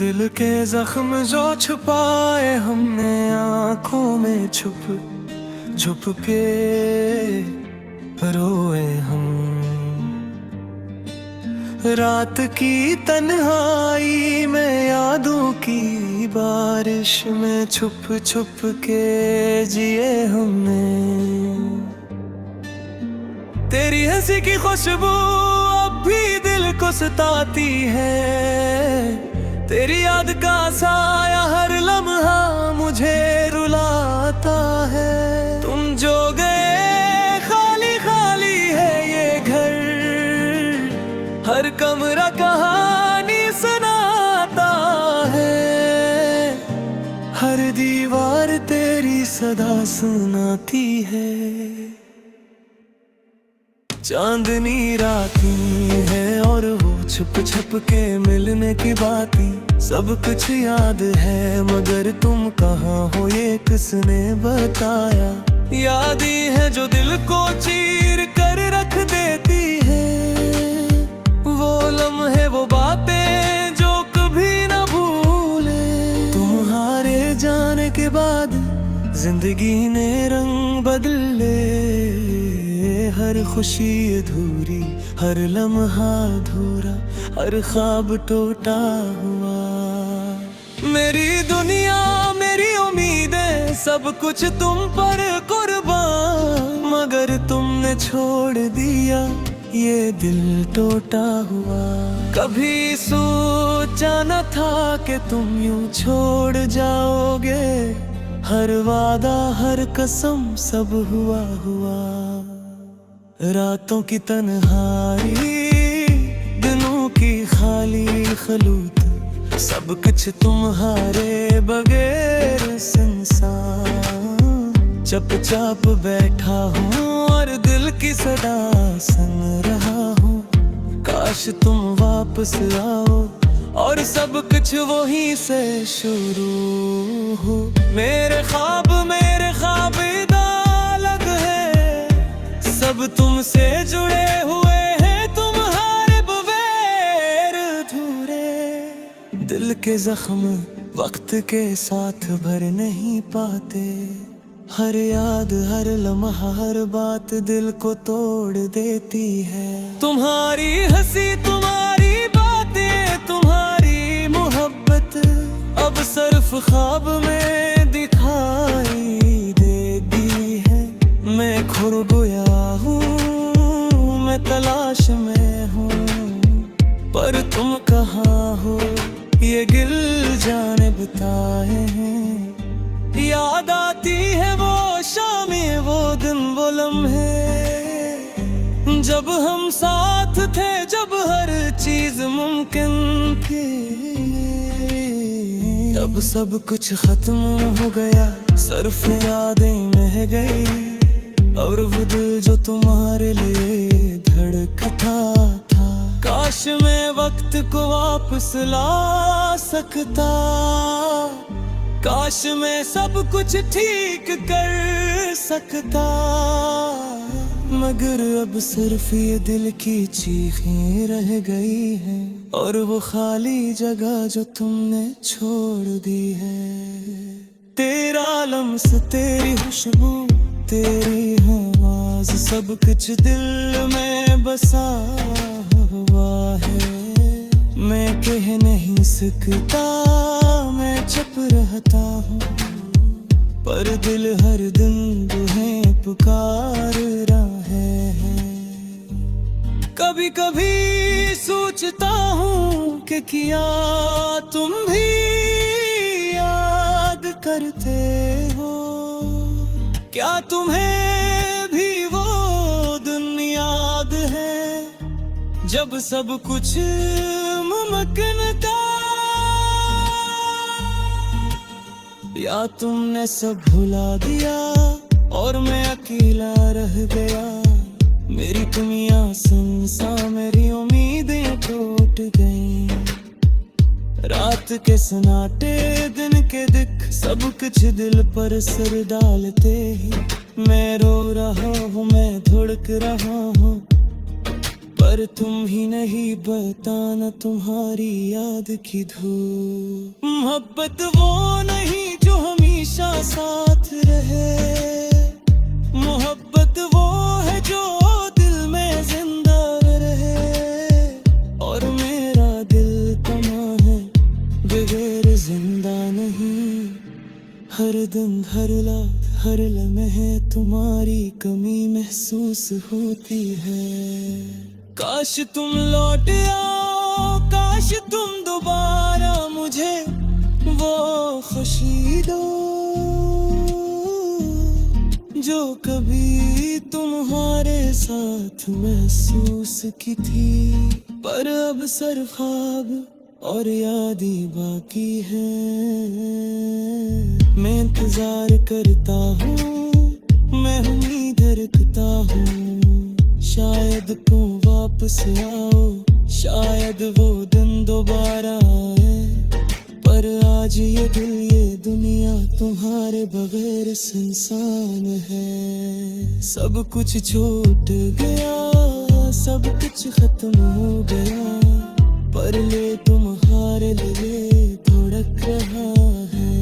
दिल के जख्म जो छुपाए हमने आंखों में छुप छुप के रोए हम। रात की तन्हाई में यादों की बारिश में छुप छुप के जिए हमने। तेरी हंसी की खुशबू अब भी दिल को सताती है, तेरी याद का साया हर लम्हा मुझे रुलाता है। तुम जो गए खाली खाली है ये घर, हर कमरा कहानी सुनाता है, हर दीवार तेरी सदा सुनाती है। चांदनी राती है और वो छुप छुप के मिलने की बातें सब कुछ याद है, मगर तुम कहाँ हो ये किसने बताया। याद ही है जो दिल को चीर कर रख देती है, वो लम्हे वो बातें जो कभी न भूले। तुम्हारे जाने के बाद जिंदगी ने रंग बदले, हर खुशी अधूरी, हर लम्हा अधूरा, हर ख्वाब टूटा हुआ। मेरी दुनिया मेरी उम्मीदें सब कुछ तुम पर कुर्बान, मगर तुमने छोड़ दिया ये दिल टूटा हुआ। कभी सोचा न था कि तुम यूं छोड़ जाओगे, हर वादा हर कसम सब हुआ हुआ। रातों की तन्हाई दिनों की खाली खलूत, सब कुछ तुम्हारे बगैर सुनसान। चुपचाप बैठा हूँ और दिल की सदा सुन रहा हूँ, काश तुम वापस आओ और सब कुछ वहीं से शुरू हो। मेरे ख्वाब अलग है, सब तुमसे जुड़े हुए हैं, तुम्हारे बगैर अधूरे। दिल के जख्म वक्त के साथ भर नहीं पाते, हर याद हर लम्हा हर बात दिल को तोड़ देती है। तुम्हारी हंसी तुम्हारी बातें तुम्हारी मोहब्बत अब सिर्फ ख्वाब में दिखाई देती है। मैं खो गया हूँ, मैं तलाश में हूँ, पर तुम कहाँ हो ये गिल जाने बताए हैं। याद आती है वो शामें वो दिन वो लम्हे, जब हम साथ थे, जब हर चीज मुमकिन थी। अब सब कुछ खत्म हो गया, सिर्फ यादें रह गई, और वो दिल जो तुम्हारे लिए धड़कता था। काश मैं वक्त को वापस ला सकता, काश मैं सब कुछ ठीक कर सकता, मगर अब सिर्फ ये दिल की चीखें रह गई हैं, और वो खाली जगह जो तुमने छोड़ दी है। तेरा लम्स तेरी खुशबू तेरी आवाज सब कुछ दिल में बसा हुआ है। मैं कह नहीं सकता, मैं चुप रहता हूँ, पर दिल हर दिन तुम्हें पुकार रहा है। कभी कभी सोचता हूँ कि क्या तुम भी याद करते हो, क्या तुम्हें भी वो दिन याद है जब सब कुछ मुमकिन था। या तुमने सब भुला दिया और मैं अकेला रह गया, मेरी दुनिया सुनसान मेरी उम्मीदें टूट गईं। रात के सन्नाटे दिन के दिख सब कुछ दिल पर सिर डालते ही मैं रो रहा हूँ, मैं धड़क रहा हूँ, पर तुम ही नहीं बताना तुम्हारी याद की धूप। मोहब्बत वो नहीं जो हमेशा साथ रहे, मोहब्बत वो है जो दिल में जिंदा रहे। और मेरा दिल तमा है बगैर जिंदा नहीं, हर दिन हर रात हर लम्हे तुम्हारी कमी महसूस होती है। काश तुम लौट आओ, काश तुम दोबारा मुझे वो खुशी दो जो कभी तुम्हारे साथ महसूस की थी। पर अब सिर्फ ख्वाब और यादें बाकी है। मैं इंतजार करता हूँ, मैं उम्मीद रखता हूँ, शायद तुम वापस आओ, शायद वो दिन दोबारा आए। पर आज ये दिल ये दुनिया तुम्हारे बगैर सुनसान है। सब कुछ छूट गया, सब कुछ खत्म हो गया, पर ले तुम्हारे लिए धड़क रहा है।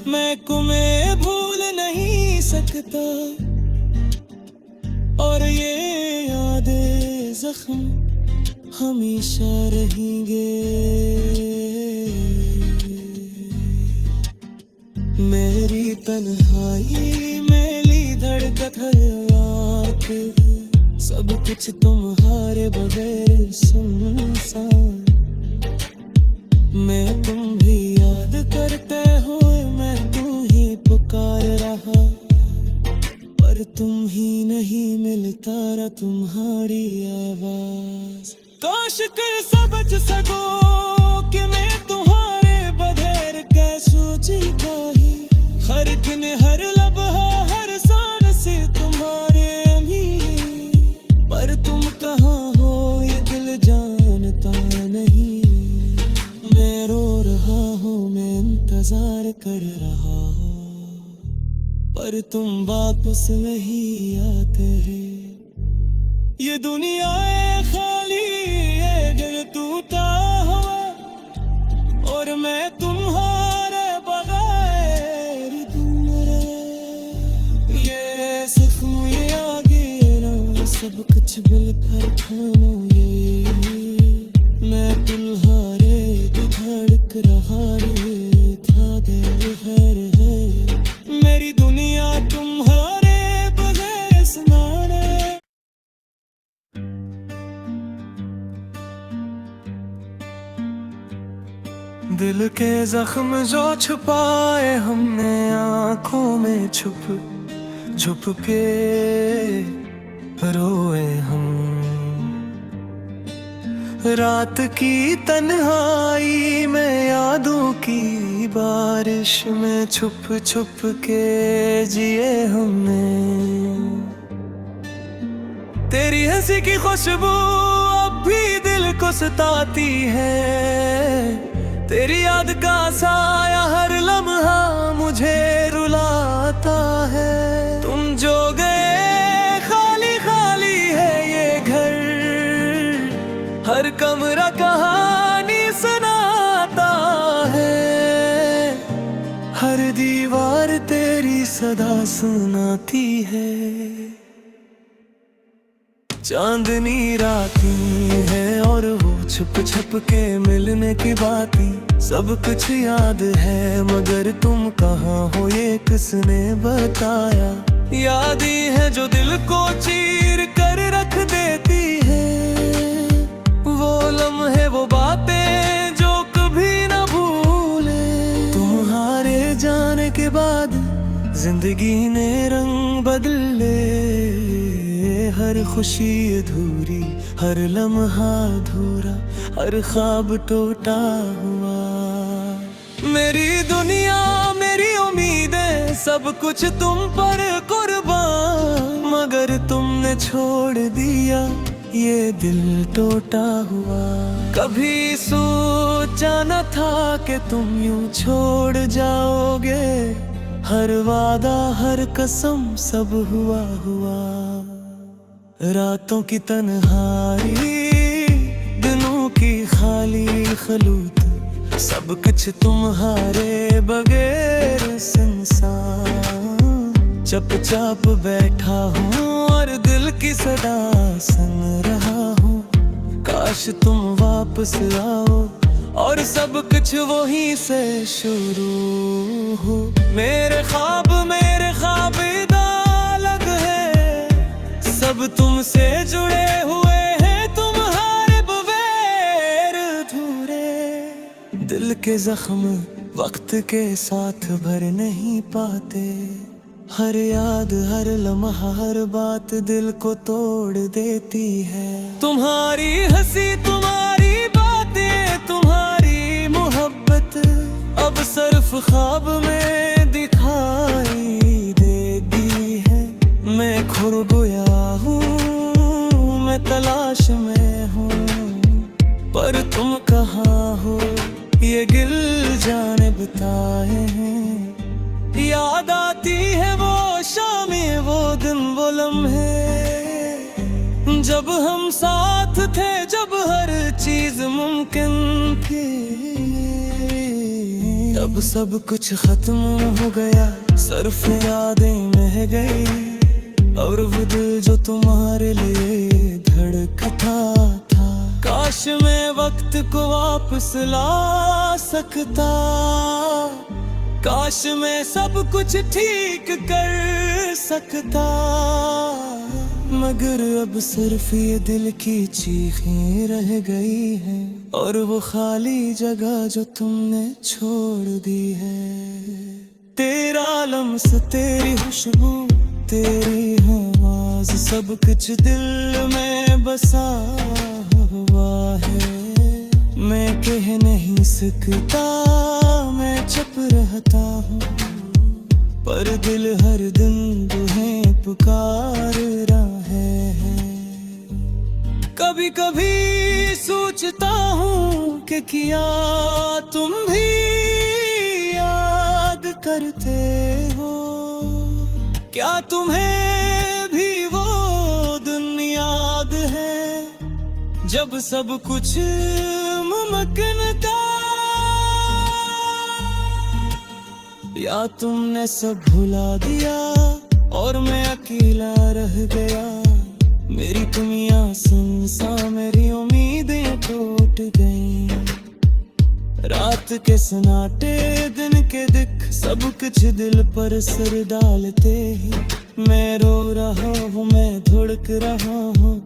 मैं तुम्हें भूल नहीं सकता और ये यादें जख्म हमेशा रहेंगे। मेरी तन्हाई मेरी धड़कन रात, सब कुछ तुम्हारे बगैर सुनसान। मैं तुम भी याद करते हुए मैं तू ही पुकार रहा, पर तुम ही नहीं मिलता रहा तुम्हारी आवाज। काश कैसा बच सको कि मैं तुम्हारे बगैर कैसे जी पाही। हर दिन हर लम्हा हर सांस से तुम्हारे अमीर, पर तुम कहाँ हो ये दिल जानता नहीं। मैं रो रहा हूँ, मैं इंतजार कर रहा हूँ, पर तुम वापस नहीं आते हैं। ये दुनिया है खाली, ये दिल टूटा हुआ, और मैं तुम्हारे बगैर दूर रहे। ये जख्म ये आगे ना सब कुछ मिलकर खाना, ये मैं तुम्हारे धड़क रहा रे था गैर है। मेरी दुनिया तुम्हारे बगैर सुनाने। दिल के जख्म जो छुपाए हमने आंखों में छुप छुप के रोए हम। रात की तन्हाई में यादों की बारिश में छुप छुप के जिए हमने। तेरी हंसी की खुशबू अब भी दिल को सताती है, तेरी याद का साया हर लम्हा मुझे रुलाता है। तुम जो गए खाली खाली है ये घर, हर कमरा कहानी सुनाता है, हर दीवार तेरी सदा सुनाती है। चांदनी राती है और वो छुप छुप के मिलने की बातें सब कुछ याद है, मगर तुम कहाँ हो ये किसने बताया। यादें है जो दिल को चीर कर रख देती है, वो लम्हे वो बातें जो कभी न भूले। तुम्हारे जाने के बाद जिंदगी ने रंग बदले, हर खुशी अधूरी हर लम्हा अधूरा हर ख्वाब टूटा हुआ। मेरी दुनिया मेरी उम्मीदें सब कुछ तुम पर कुर्बान, मगर तुमने छोड़ दिया ये दिल टूटा हुआ। कभी सोचा न था कि तुम यूं छोड़ जाओगे, हर वादा हर कसम सब हुआ हुआ। रातों की तन्हाई मखलूत, सब कुछ तुम्हारे बगैर सुनसान। चुपचाप बैठा हूँ और दिल की सदा सुन रहा हूँ। काश तुम वापस आओ और सब कुछ वहीं से शुरू हो। मेरे ख्वाब अलग है, सब तुमसे जुड़े हुए हैं, तुम्हारे बगैर अधूरे। दिल के जख्म वक्त के साथ भर नहीं पाते, हर याद हर लम्हा हर बात दिल को तोड़ देती है। तुम्हारी हंसी तुम्हारी बातें तुम्हारी मोहब्बत अब सिर्फ ख्वाब में दिखाई देती है। मैं खो गया हूँ, मैं तलाश में हूँ, पर तुम कहाँ हो ये गिल जाने बताए हैं। याद आती है वो शामें वो दिन वो लम्हे, जब हम साथ थे, जब हर चीज मुमकिन थी। अब सब कुछ खत्म हो गया, सिर्फ यादें रह गई, और वो दिल जो तुम्हारे लिए धड़कता था। काश मैं वक्त को वापस ला सकता, काश मैं सब कुछ ठीक कर सकता, मगर अब सिर्फ ये दिल की चीखें रह गई हैं, और वो खाली जगह जो तुमने छोड़ दी है। तेरा लम्स तेरी खुशबू तेरी आवाज सब कुछ दिल में बसा हुआ है। मैं कह नहीं सकता, मैं चुप रहता हूँ, पर दिल हर दिन तुम्हें पुकार रहा है। कभी कभी सोचता हूँ कि क्या तुम भी याद करते हो, क्या तुम्हें भी वो दिन याद है जब सब कुछ मुमकिन था। या तुमने सब भुला दिया और मैं अकेला रह गया। मेरी दुनिया सुनसान, मेरी उम्मीदें टूट गईं। रात के सन्नाटे दिन के दिख सब कुछ दिल पर सिर डालते ही मैं रो रहा हूँ, मैं धुड़क रहा हूँ,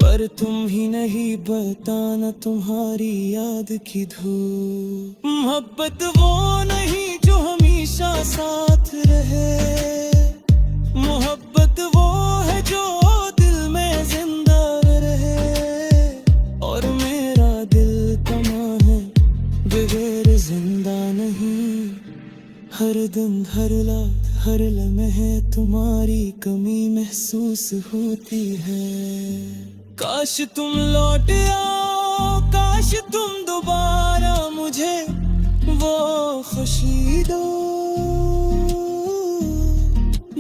पर तुम ही नहीं बताना तुम्हारी याद की धूप। मोहब्बत वो नहीं जो हमेशा साथ रहे, मोहब्बत वो है जो दिल में जिंदा रहे, और मेरा दिल कहाँ है बगैर जिंदा नहीं। हर दिन हर रात हर लम्हे तुम्हारी कमी महसूस होती है। काश तुम लौट आओ, काश तुम दोबारा मुझे वो खुशी दो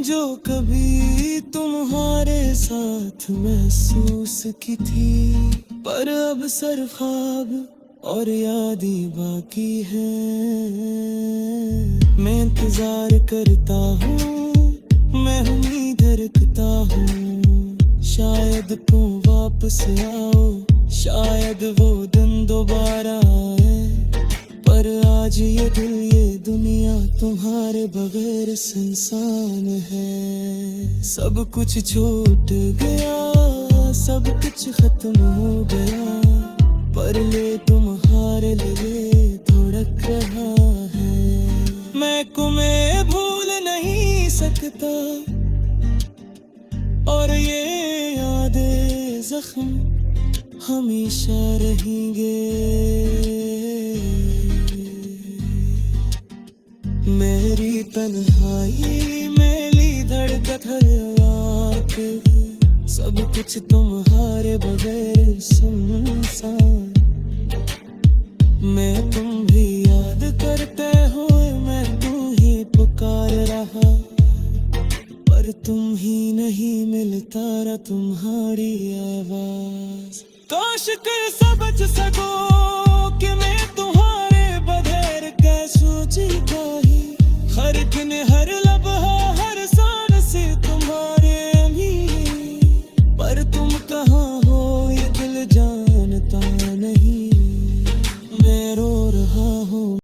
जो कभी तुम्हारे साथ महसूस की थी। पर अब सिर्फ ख्वाब और याद ही बाकी है। मैं इंतजार करता हूँ, मैं उम्मीद रखता हूँ, शायद तुम वापस आओ, शायद वो दिन दोबारा आए। पर आज ये दिल ये दुनिया तुम्हारे बगैर सुनसान है। सब कुछ छूट गया, सब कुछ खत्म हो गया, पर ले तुम्हारे लिए धड़क रहा है। मैं तुम्हें भूल नहीं सकता, और ये यादें जख्म हमेशा रहेंगे। मेरी तन्हाई मेरी धड़कत हर रात, सब कुछ तुम्हारे बगैर सुनसान। मैं तुम भी याद करते हुए मैं तू ही पुकार रहा, पर तुम ही नहीं मिलता रहा तुम्हारी आवाज। काश कर समझ सको